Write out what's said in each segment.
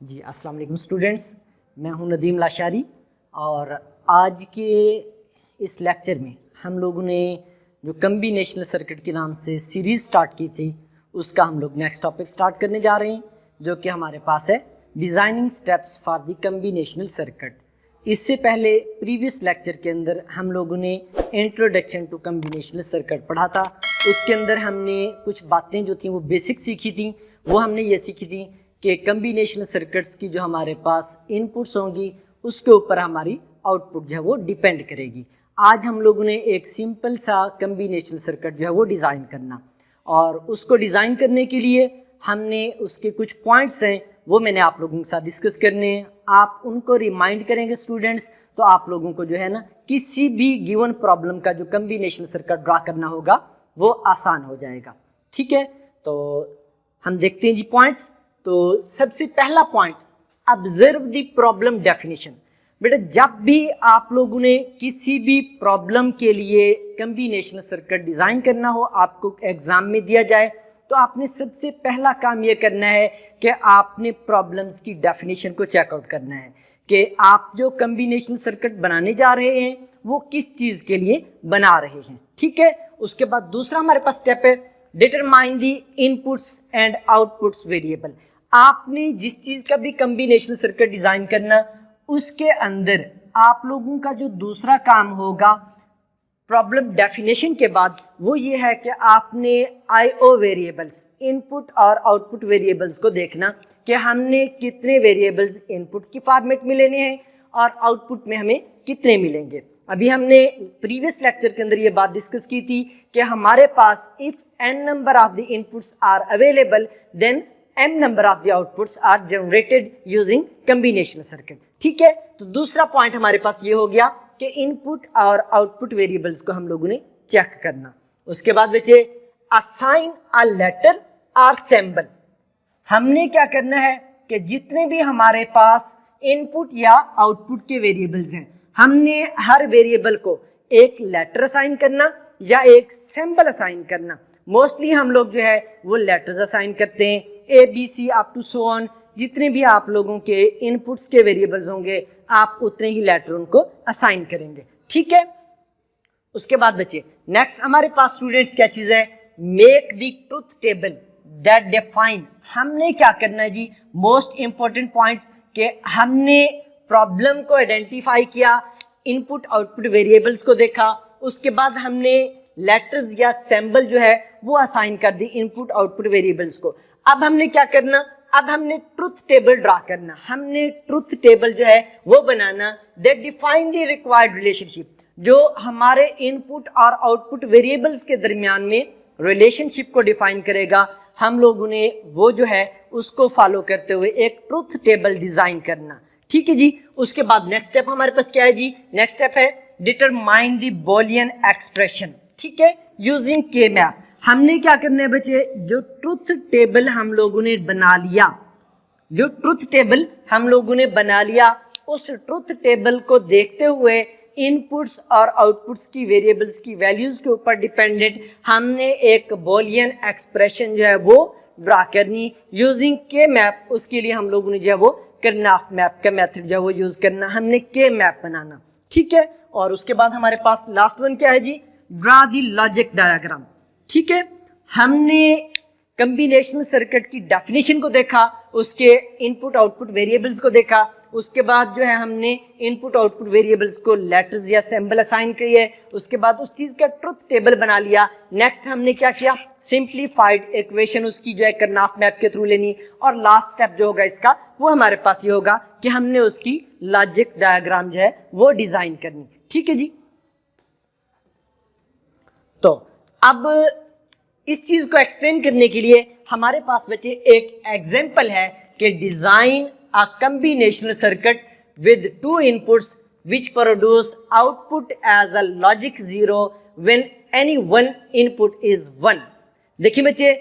जी अस्सलाम वालेकुम स्टूडेंट्स, मैं हूं नदीम लाशारी और आज के इस लेक्चर में हम लोगों ने जो कम्बिनेशनल सर्किट के नाम से सीरीज़ स्टार्ट की थी उसका हम लोग नेक्स्ट टॉपिक स्टार्ट करने जा रहे हैं, जो कि हमारे पास है designing steps for the combinational circuit. इससे पहले प्रीवियस लेक्चर के अंदर हम लोगों ने इंट्रोडक्शन टू कम्बिनेशनल सर्किट पढ़ा था। उसके अंदर हमने कुछ बातें जो थी वो बेसिक सीखी थी। वो हमने ये सीखी थी कि कम्बिनेशनल सर्किट्स की जो हमारे पास इनपुट्स होंगी उसके ऊपर हमारी आउटपुट जो है वो डिपेंड करेगी। आज हम लोगों ने एक सिंपल सा कम्बिनेशनल सर्किट जो है वो डिज़ाइन करना, और उसको डिज़ाइन करने के लिए हमने उसके कुछ पॉइंट्स हैं वो मैंने आप लोगों के साथ डिस्कस करने हैं। आप उनको रिमाइंड करेंगे स्टूडेंट्स, तो आप लोगों को जो है ना किसी भी गिवन प्रॉब्लम का जो कम्बिनेशनल सर्किट ड्रा करना होगा वो आसान हो जाएगा। ठीक है, तो हम देखते हैं जी पॉइंट्स। तो सबसे पहला point, observe the problem definition. बेटा जब भी आप लोगों ने किसी भी प्रॉब्लम के लिए कम्बिनेशनल सर्किट डिज़ाइन करना हो, आपको एग्ज़ाम में दिया जाए, तो आपने सबसे पहला काम ये करना है कि आपने प्रॉब्लम्स की डेफिनेशन को चेकआउट करना है कि आप जो कम्बिनेशनल सर्किट बनाने जा रहे हैं वो किस चीज़ के लिए बना रहे हैं। ठीक है, उसके बाद दूसरा हमारे पास स्टेप है determine the inputs and outputs variable. आपने जिस चीज़ का भी कम्बिनेशनल सर्किट डिज़ाइन करना, उसके अंदर आप लोगों का जो दूसरा काम होगा प्रॉब्लम डेफिनेशन के बाद, वो ये है कि आपने आईओ वेरिएबल्स, इनपुट और आउटपुट वेरिएबल्स को देखना कि हमने कितने वेरिएबल्स इनपुट की फॉर्मेट में लेने हैं और आउटपुट में हमें कितने मिलेंगे। अभी हमने प्रीवियस लेक्चर के अंदर ये बात डिस्कस की थी कि हमारे पास if n number of the inputs are available then m number of the outputs are generated using combinational circuit. ठीक है, तो दूसरा पॉइंट हमारे पास ये हो गया कि इनपुट और आउटपुट वेरिएबल्स को हम लोगों ने चेक करना। उसके बाद बचे असाइन अ लेटर और सिंबल। हमने क्या करना है कि जितने भी हमारे पास इनपुट या आउटपुट के वेरिएबल्स हैं, हमने हर वेरिएबल को एक लेटर असाइन करना या एक सिंबल असाइन करना। मोस्टली हम लोग जो है वो लेटर्स असाइन करते हैं, A B C up to so on. जितने भी आप लोगों के इनपुट्स के वेरिएबल्स होंगे आप उतने ही लेटर उनको असाइन करेंगे। ठीक है, उसके बाद बचे नेक्स्ट हमारे पास स्टूडेंट्स क्या चीज़ है, make the truth table that define. हमने क्या करना है जी, मोस्ट इंपॉर्टेंट पॉइंट्स के हमने प्रॉब्लम को आइडेंटिफाई किया, इनपुट आउटपुट वेरिएबल्स को देखा, उसके बाद हमने लेटर्स या सिंबल जो है वो असाइन कर दी इनपुट आउटपुट वेरिएबल्स को। अब हमने क्या करना, अब हमने ट्रुथ टेबल ड्रा करना। हमने ट्रुथ टेबल जो है वो बनाना that define the required relationship, जो हमारे इनपुट और आउटपुट वेरिएबल्स के दरमियान में रिलेशनशिप को डिफाइन करेगा। हम लोगों ने वो जो है उसको फॉलो करते हुए एक ट्रुथ टेबल डिज़ाइन करना। ठीक है जी, उसके बाद नेक्स्ट स्टेप हमारे पास क्या है जी, नेक्स्ट स्टेप है डिटरमाइन द बूलियन एक्सप्रेशन। ठीक है, यूजिंग के मैप। हमने क्या करना है बच्चे, जो ट्रुथ टेबल हम लोगों ने बना लिया, जो ट्रुथ टेबल हम लोगों ने बना लिया, उस ट्रुथ टेबल को देखते हुए इनपुट्स और आउटपुट्स की वेरिएबल्स की वैल्यूज़ के ऊपर डिपेंडेंट हमने एक बूलियन एक्सप्रेशन जो है वो ड्रा करनी यूजिंग के मैप। उसके लिए हम लोगों ने जो है वो कर्नॉफ मैप का मेथड जो है वो यूज़ करना, हमने के मैप बनाना। ठीक है, और उसके बाद हमारे पास लास्ट वन क्या है जी, ड्रा द लॉजिक डायग्राम। ठीक है, हमने कम्बिनेशनल सर्किट की डेफिनेशन को देखा, उसके इनपुट आउटपुट वेरिएबल्स को देखा, उसके बाद जो है हमने इनपुट आउटपुट वेरिएबल्स को लेटर्स या सिंबल असाइन किए, उसके बाद उस चीज़ का ट्रुथ टेबल बना लिया। नेक्स्ट हमने क्या किया, सिंप्लीफाइड इक्वेशन उसकी जो है कर्नॉफ मैप के थ्रू लेनी, और लास्ट स्टेप जो होगा इसका वो हमारे पास ये होगा कि हमने उसकी लॉजिक डायग्राम जो है वो डिज़ाइन करनी। ठीक है जी, तो अब इस चीज़ को एक्सप्लेन करने के लिए हमारे पास बच्चे एक एग्जाम्पल है कि design a combinational circuit with two inputs which produce output as a logic zero when any one input is one. देखिए बच्चे,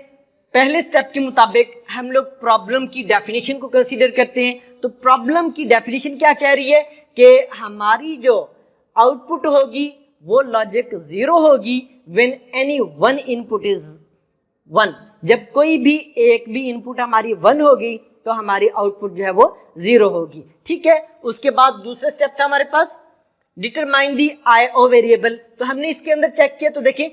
पहले स्टेप के मुताबिक हम लोग प्रॉब्लम की डेफिनेशन को कंसीडर करते हैं। तो प्रॉब्लम की डेफिनेशन क्या कह रही है कि हमारी जो आउटपुट होगी वो लॉजिक जीरो होगी when any one input is one. जब कोई भी एक भी इनपुट हमारी वन होगी तो हमारी आउटपुट जो है वो 0 होगी। ठीक है, उसके बाद दूसरा स्टेप था हमारे पास डिटरमाइन दी IO वेरिएबल। तो हमने इसके अंदर चेक किया, तो देखिए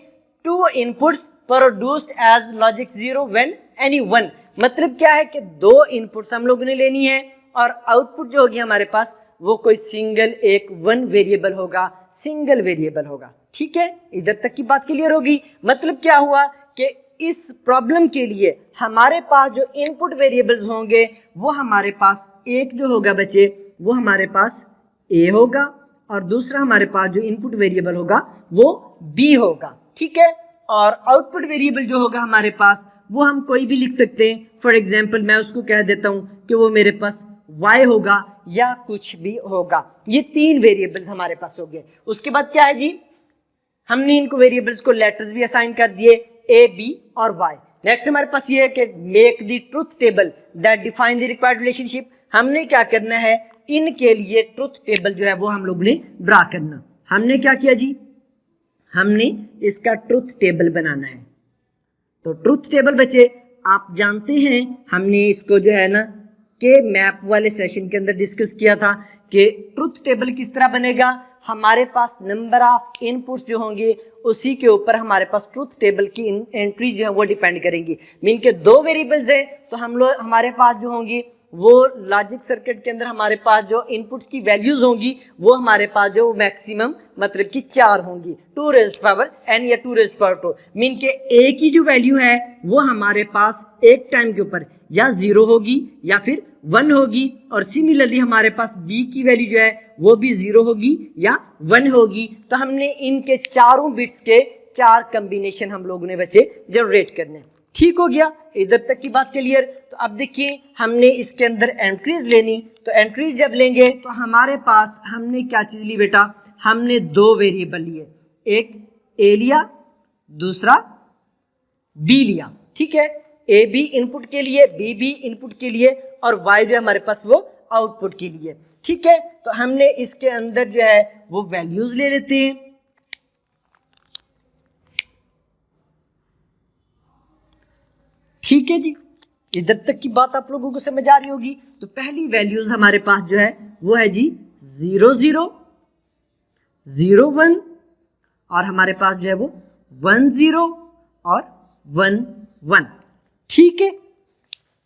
2 inputs produced as logic 0 when any 1, मतलब क्या है कि 2 इनपुट्स हम लोगों ने लेनी है और आउटपुट जो होगी हमारे पास वो कोई सिंगल एक 1 वेरिएबल होगा, सिंगल वेरिएबल होगा। ठीक है, इधर तक की बात क्लियर होगी। मतलब क्या हुआ कि इस प्रॉब्लम के लिए हमारे पास जो इनपुट वेरिएबल्स होंगे वो हमारे पास एक जो होगा बच्चे वो हमारे पास A होगा और दूसरा हमारे पास जो इनपुट वेरिएबल होगा वो B होगा। ठीक है, और आउटपुट वेरिएबल जो होगा हमारे पास वो हम कोई भी लिख सकते हैं। फॉर एग्जाम्पल मैं उसको कह देता हूँ कि वो मेरे पास y होगा या कुछ भी होगा। ये 3 वेरिएबल्स हमारे पास हो गए। उसके बाद क्या है जी, हमने इनको वेरिएबल्स को लेटर्स भी असाइन कर दिए a, b और y। नेक्स्ट हमारे पास ये है कि make the truth table that define the required relationship. हमने क्या करना है, इनके लिए ट्रुथ टेबल जो है वो हम लोग ने ड्रा करना। हमने क्या किया जी, हमने इसका ट्रुथ टेबल बनाना है। तो ट्रुथ टेबल बच्चे आप जानते हैं हमने इसको जो है ना के मैप वाले सेशन के अंदर डिस्कस किया था कि ट्रुथ टेबल किस तरह बनेगा। हमारे पास नंबर ऑफ इनपुट्स जो होंगे उसी के ऊपर हमारे पास ट्रुथ टेबल की एंट्री जो है वो डिपेंड करेंगी। मीन के 2 वेरिएबल्स है तो हम लोग हमारे पास जो होंगी वो लॉजिक सर्किट के अंदर हमारे पास जो इनपुट्स की वैल्यूज होंगी वो हमारे पास जो मैक्सिमम मतलब कि 4 होंगी, 2 रेज़्ड पावर n या 2 रेज़्ड पावर 2। मीन के a की जो वैल्यू है वो हमारे पास एक टाइम के ऊपर या 0 होगी या फिर 1 होगी, और सिमिलरली हमारे पास b की वैल्यू जो है वो भी 0 होगी या 1 होगी। तो हमने इनके चारों बिट्स के 4 कम्बिनेशन हम लोगों ने बच्चे जनरेट करने। ठीक हो गया, इधर तक की बात क्लियर। तो अब देखिए हमने इसके अंदर एंट्रीज लेनी, तो एंट्रीज जब लेंगे तो हमारे पास हमने क्या चीज़ ली बेटा, हमने 2 वेरिएबल लिए, एक a लिया दूसरा b लिया। ठीक है, a b इनपुट के लिए, b b इनपुट के लिए और y जो है हमारे पास वो आउटपुट के लिए। ठीक है, तो हमने इसके अंदर जो है वो वैल्यूज ले लेते हैं। ठीक है जी, इधर तक की बात आप लोगों को समझ आ रही होगी। तो पहली वैल्यूज हमारे पास जो है वो है जी 0 0 0 1 और हमारे पास जो है वो 1 0 और 1 1। ठीक है,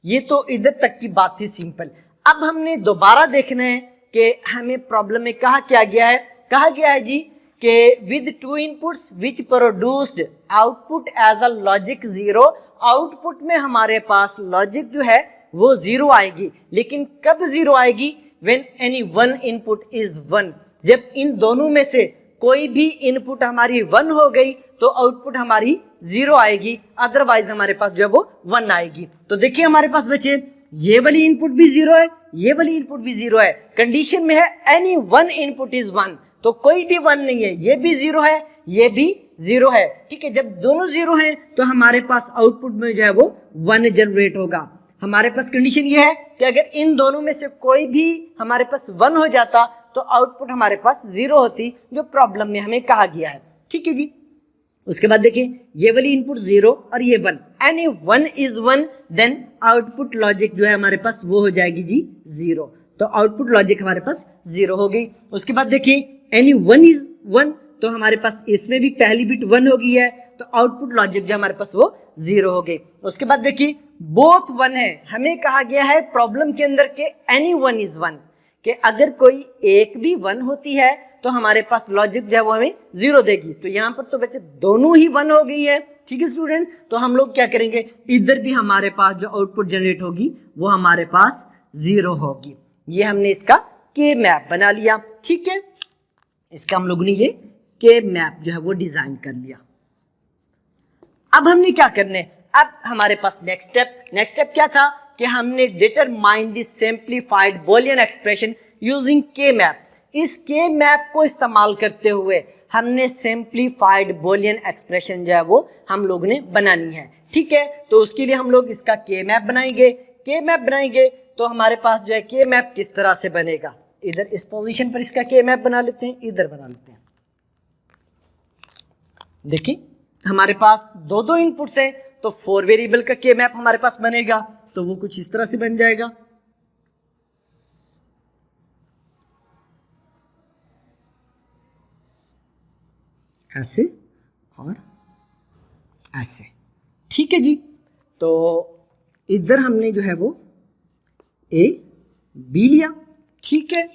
ये तो इधर तक की बात थी सिंपल। अब हमने दोबारा देखना है कि हमें प्रॉब्लम में कहा क्या गया है। कहा गया है जी कि with 2 inputs which produced output as a logic 0, output में हमारे पास लॉजिक जो है वो 0 आएगी, लेकिन कब 0 आएगी, व्हेन एनी 1 इनपुट इज 1। जब इन दोनों में से कोई भी इनपुट हमारी 1 हो गई तो आउटपुट हमारी 0 आएगी, अदरवाइज हमारे पास जो है वो 1 आएगी। तो देखिए हमारे पास बच्चे ये वाली इनपुट भी 0 है, ये वाली इनपुट भी 0 है। कंडीशन में है एनी 1 इनपुट इज 1, तो कोई भी 1 नहीं है, ये भी 0 है ये भी 0 है। ठीक है, जब दोनों 0 हैं तो हमारे पास आउटपुट में जो है वो 1 जनरेट होगा। हमारे पास कंडीशन ये है कि अगर इन दोनों में से कोई भी हमारे पास 1 हो जाता तो आउटपुट हमारे पास 0 होती, जो प्रॉब्लम में हमें कहा गया है। ठीक है जी, उसके बाद देखिए ये वाली इनपुट 0 और ये 1, any 1 is 1 then output logic जो है हमारे पास वो हो जाएगी जी 0। तो आउटपुट लॉजिक हमारे पास 0 हो गई। उसके बाद देखिए एनी 1 इज 1, तो हमारे पास इसमें भी पहली बिट 1 हो गई है, तो आउटपुट लॉजिक जो हमारे पास वो 0 हो गई। उसके बाद देखिए बोथ 1 है, हमें कहा गया है प्रॉब्लम के अंदर के एनी 1 इज 1, कि अगर कोई एक भी 1 होती है तो हमारे पास लॉजिक जो है वो हमें 0 देगी। तो यहाँ पर तो बच्चे दोनों ही 1 हो गई है। ठीक है स्टूडेंट, तो हम लोग क्या करेंगे, इधर भी हमारे पास जो आउटपुट जनरेट होगी वो हमारे पास 0 होगी। ये हमने इसका के मैप बना लिया। ठीक है, इसका हम लोगों ने ये के मैप जो है वो डिजाइन कर लिया। अब हमने क्या करना है, अब हमारे पास नेक्स्ट स्टेप क्या था कि हमने determine the simplified Boolean expression using के मैप। इस के मैप को इस्तेमाल करते हुए हमने सिंपलीफाइड बूलियन एक्सप्रेशन जो है वो हम लोग ने बनानी है। ठीक है, तो उसके लिए हम लोग इसका के मैप बनाएंगे। के मैप बनाएंगे तो हमारे पास जो है के मैप किस तरह से बनेगा, इधर इस पोजीशन पर इसका के मैप बना लेते हैं, इधर बना लेते हैं। देखिए हमारे पास दो इनपुट्स हैं तो 4 वेरिएबल का के मैप हमारे पास बनेगा। तो वो कुछ इस तरह से बन जाएगा। ऐसे और ऐसे, ठीक है जी। तो इधर हमने जो है वो ए बी लिया, ठीक है,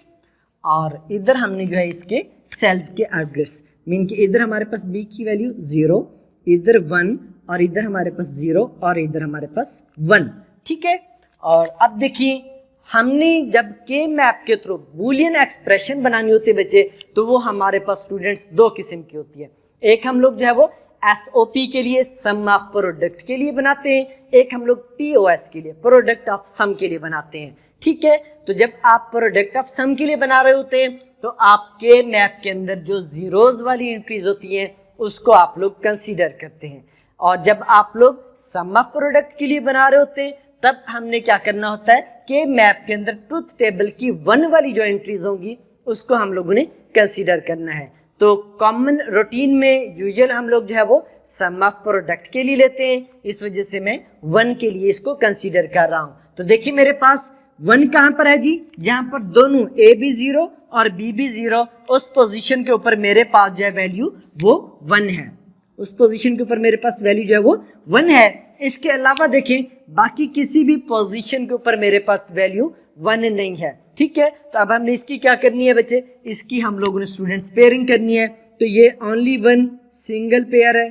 और इधर हमने जो है इसके सेल्स के एड्रेस, मीन कि इधर हमारे पास बी की वैल्यू 0, इधर 1, और इधर हमारे पास 0, और इधर हमारे पास 1, ठीक है। और अब देखिए हमने जब के मैप के थ्रू बूलियन एक्सप्रेशन बनानी होती है बच्चे, तो वो हमारे पास स्टूडेंट्स दो किस्म की होती है। एक हम लोग जो है वो SOP के लिए, सम ऑफ प्रोडक्ट के लिए बनाते हैं, एक हम लोग POS के लिए, प्रोडक्ट ऑफ सम के लिए बनाते हैं, ठीक है। तो जब आप प्रोडक्ट ऑफ सम के लिए बना रहे होते हैं तो आपके मैप के अंदर जो जीरोज वाली एंट्रीज होती हैं उसको आप लोग कंसीडर करते हैं, और जब आप लोग सम ऑफ प्रोडक्ट के लिए बना रहे होते हैं तब हमने क्या करना होता है कि मैप के अंदर ट्रुथ टेबल की 1 वाली जो एंट्रीज होंगी उसको हम लोगों ने कंसीडर करना है। तो कॉमन रूटीन में यूजुअल हम लोग जो है वो सम ऑफ प्रोडक्ट के लिए लेते हैं, इस वजह से मैं 1 के लिए इसको कंसीडर कर रहा हूँ। तो देखिए मेरे पास 1 कहाँ पर है जी, जहाँ पर दोनों ए भी 0 और बी भी 0, उस पोजीशन के ऊपर मेरे पास जो है वैल्यू वो 1 है, उस पोजीशन के ऊपर मेरे पास वैल्यू जो है वो 1 है। इसके अलावा देखें बाकी किसी भी पोजीशन के ऊपर मेरे पास वैल्यू 1 नहीं है, ठीक है। तो अब हमने इसकी क्या करनी है बच्चे, इसकी हम लोगों ने स्टूडेंट्स पेयरिंग करनी है। तो ये ओनली 1 सिंगल पेयर है,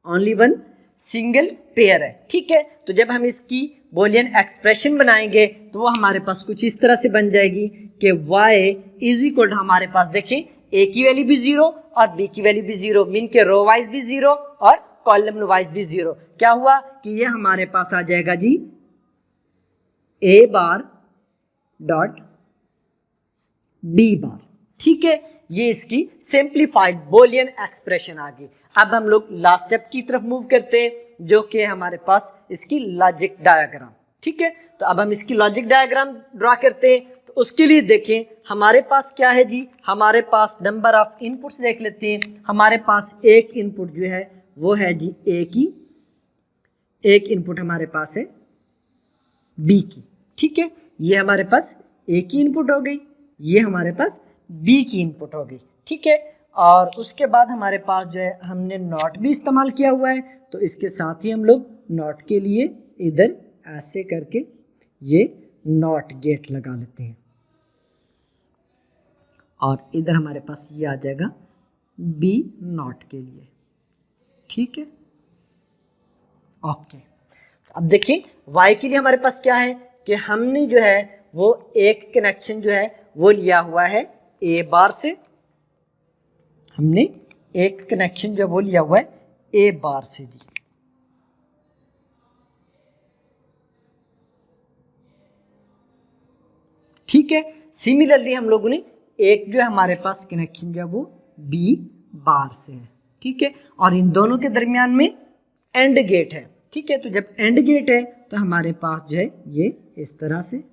ओनली 1 सिंगल पेयर है, ठीक है। तो जब हम इसकी बूलियन एक्सप्रेशन बनाएंगे तो वो हमारे पास कुछ इस तरह से बन जाएगी कि y इज इक्वल हमारे पास देखें a की वैल्यू भी 0 और b की वैल्यू भी 0, मीन के रो वाइज भी 0 और कॉलम वाइज भी 0। क्या हुआ कि ये हमारे पास आ जाएगा जी a बार डॉट b बार, ठीक है। ये इसकी सिंप्लीफाइड बूलियन एक्सप्रेशन आ गई। अब हम लोग लास्ट स्टेप की तरफ मूव करते हैं जो कि हमारे पास इसकी लॉजिक डायग्राम, ठीक है। तो अब हम इसकी लॉजिक डायग्राम ड्रा करते हैं। तो उसके लिए देखें हमारे पास क्या है जी, हमारे पास नंबर ऑफ इनपुट्स देख लेते हैं। हमारे पास एक इनपुट जो है वो है जी ए की, एक इनपुट हमारे पास है बी की, ठीक है। ये हमारे पास ए की इनपुट हो गई, ये हमारे पास बी की इनपुट हो गई, ठीक है। और उसके बाद हमारे पास जो है हमने नॉट भी इस्तेमाल किया हुआ है, तो इसके साथ ही हम लोग नॉट के लिए इधर ऐसे करके ये नॉट गेट लगा लेते हैं, और इधर हमारे पास ये आ जाएगा बी नॉट के लिए, ठीक है, ओके। अब देखिए वाई के लिए हमारे पास क्या है कि हमने जो है वो एक कनेक्शन जो है वो लिया हुआ है ए बार से, हमने एक कनेक्शन जो वो लिया हुआ है ए बार से जी, ठीक है। सिमिलरली हम लोगों ने एक जो है हमारे पास कनेक्शन जो है वो बी बार से है, ठीक है, और इन दोनों के दरमियान में एंड गेट है, ठीक है। तो जब एंड गेट है तो हमारे पास जो है ये इस तरह से,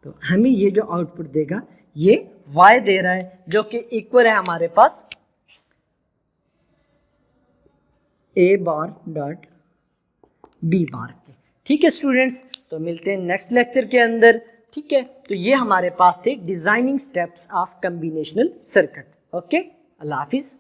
तो हमें ये जो आउटपुट देगा ये y दे रहा है जो कि इक्वल है हमारे पास a बार डॉट b बार के, ठीक है स्टूडेंट्स। तो मिलते हैं नेक्स्ट लेक्चर के अंदर, ठीक है। तो ये हमारे पास थे designing steps of combinational circuit. Okay, Allah Hafiz.